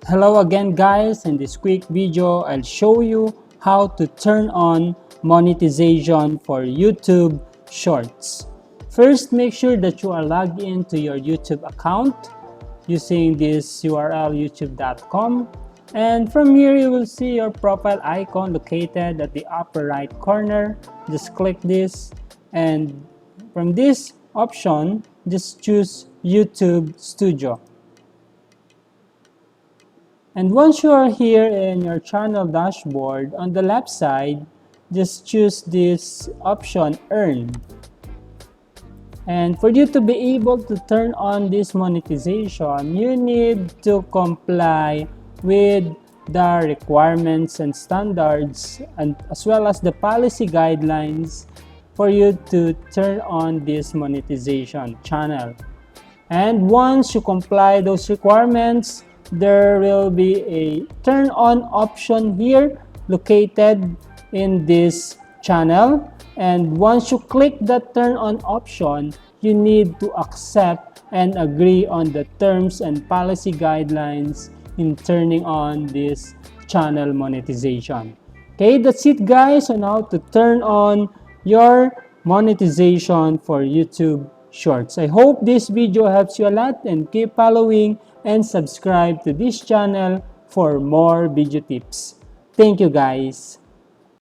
Hello again guys, in this quick video I'll show you how to turn on monetization for YouTube Shorts. First, make sure that you are logged into your YouTube account using this URL youtube.com, and from here you will see your profile icon located at the upper right corner. Just click this, and from this option just choose YouTube Studio. And once you are here in your channel dashboard, on the left side, just choose this option, Earn. And for you to be able to turn on this monetization, you need to comply with the requirements and standards, and as well as the policy guidelines for you to turn on this monetization channel. And once you comply those requirements, there will be a turn on option here located in this channel. And once you click that turn on option, you need to accept and agree on the terms and policy guidelines in turning on this channel monetization. Okay, that's it guys on how to turn on your monetization for YouTube Shorts. I hope this video helps you a lot, and keep following and subscribe to this channel for more video tips. Thank you guys.